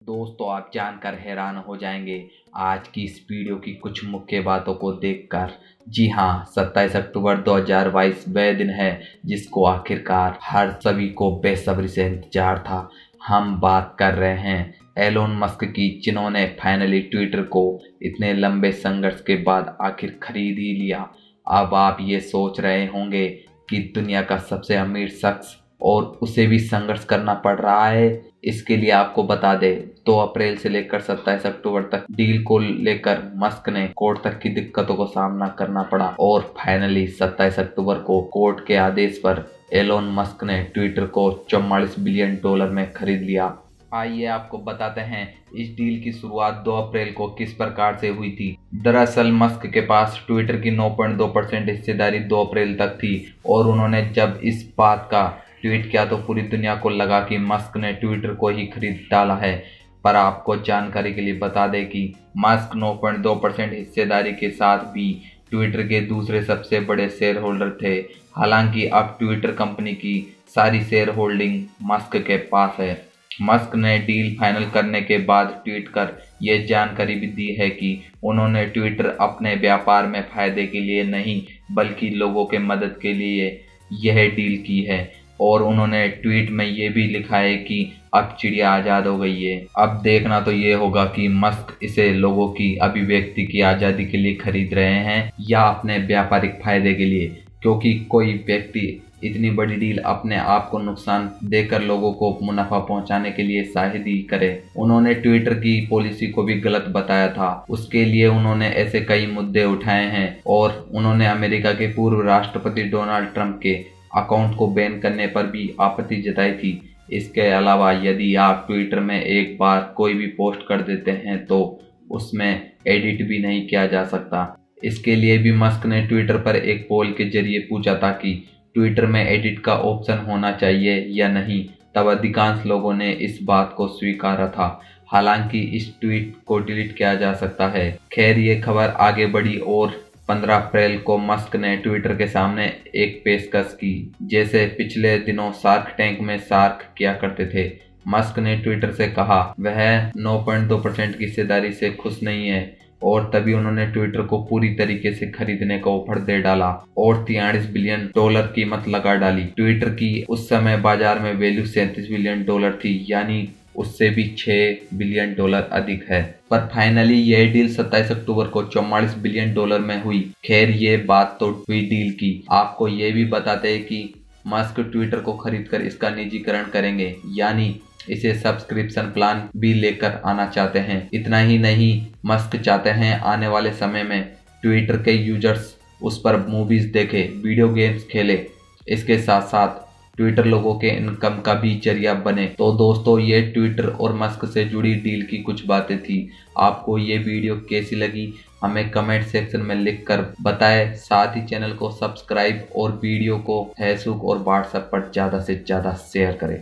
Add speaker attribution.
Speaker 1: दोस्तों आप जानकर हैरान हो जाएंगे आज की इस वीडियो की कुछ मुख्य बातों को देखकर। जी हाँ, 27 अक्टूबर 2022 वह दिन है जिसको आखिरकार हर सभी को बेसब्री से इंतजार था। हम बात कर रहे हैं एलोन मस्क की, जिन्होंने फाइनली ट्विटर को इतने लंबे संघर्ष के बाद आखिर खरीद ही लिया। अब आप ये सोच रहे होंगे कि दुनिया का सबसे अमीर शख्स और उसे भी संघर्ष करना पड़ रहा है। इसके लिए आपको बता दें, 2 अप्रैल से लेकर 27 अक्टूबर तक डील को लेकर मस्क ने कोर्ट तक की दिक्कतों को सामना करना पड़ा और फाइनली 27 अक्टूबर को कोर्ट के आदेश पर एलोन मस्क ने ट्विटर को 44 बिलियन डॉलर में खरीद लिया। आइए आपको बताते हैं इस डील की शुरुआत 2 अप्रैल को किस प्रकार से हुई थी। दरअसल मस्क के पास ट्विटर की 9.2% हिस्सेदारी 2 अप्रैल तक थी और उन्होंने जब इस बात का ट्वीट किया तो पूरी दुनिया को लगा कि मस्क ने ट्विटर को ही खरीद डाला है। पर आपको जानकारी के लिए बता दें कि मस्क 9.2% हिस्सेदारी के साथ भी ट्विटर के दूसरे सबसे बड़े शेयर होल्डर थे। हालांकि अब ट्विटर कंपनी की सारी शेयर होल्डिंग मस्क के पास है। मस्क ने डील फाइनल करने के बाद ट्वीट कर यह जानकारी भी दी है कि उन्होंने ट्विटर अपने व्यापार में फायदे के लिए नहीं बल्कि लोगों के मदद के लिए यह डील की है। और उन्होंने ट्वीट में ये भी लिखा है कि अब चिड़िया आज़ाद हो गई है। अब देखना तो ये होगा कि मस्क इसे लोगों की अभिव्यक्ति की आज़ादी के लिए खरीद रहे हैं या अपने व्यापारिक फायदे के लिए, क्योंकि कोई व्यक्ति इतनी बड़ी डील अपने आप को नुकसान देकर लोगों को मुनाफा पहुंचाने के लिए शायद ही करे। उन्होंने ट्विटर की पॉलिसी को भी गलत बताया था, उसके लिए उन्होंने ऐसे कई मुद्दे उठाए हैं और उन्होंने अमेरिका के पूर्व राष्ट्रपति डोनाल्ड ट्रंप के अकाउंट को बैन करने पर भी आपत्ति जताई थी। इसके अलावा यदि आप ट्विटर में एक बार कोई भी पोस्ट कर देते हैं तो उसमें एडिट भी नहीं किया जा सकता। इसके लिए भी मस्क ने ट्विटर पर एक पोल के जरिए पूछा था कि ट्विटर में एडिट का ऑप्शन होना चाहिए या नहीं। तब अधिकांश लोगों ने इस बात को स्वीकारा था। हालांकि इस ट्वीट को डिलीट किया जा सकता है। खैर, ये खबर आगे बढ़ी और 15 अप्रैल को मस्क ने ट्विटर के सामने एक पेशकश की, जैसे पिछले दिनों शार्क टैंक में शार्क किया करते थे। मस्क ने ट्विटर से कहा वह 9.2% की हिस्सेदारी से खुश नहीं है और तभी उन्होंने ट्विटर को पूरी तरीके से खरीदने का ऑफर दे डाला और 43 बिलियन डॉलर कीमत लगा डाली। ट्विटर की उस समय बाजार में वैल्यू 37 बिलियन डॉलर थी, यानी उससे भी 6 बिलियन डॉलर अधिक है। पर फाइनली यह डील 27 अक्टूबर को 44 बिलियन डॉलर में हुई। खैर, ये बात तो हुई डील की। आपको ये भी बताते हैं कि मस्क ट्विटर को खरीदकर इसका निजीकरण करेंगे, यानी इसे सब्सक्रिप्शन प्लान भी लेकर आना चाहते हैं। इतना ही नहीं, मस्क चाहते हैं आने वाले समय में ट्विटर के यूजर्स उस पर मूवीज देखे, वीडियो गेम्स खेले। इसके साथ साथ ट्विटर लोगों के इनकम का भी जरिया बने। तो दोस्तों, ये ट्विटर और मस्क से जुड़ी डील की कुछ बातें थी। आपको ये वीडियो कैसी लगी हमें कमेंट सेक्शन में लिखकर बताएं। साथ ही चैनल को सब्सक्राइब और वीडियो को फेसबुक और व्हाट्सएप पर ज़्यादा से ज़्यादा शेयर करें।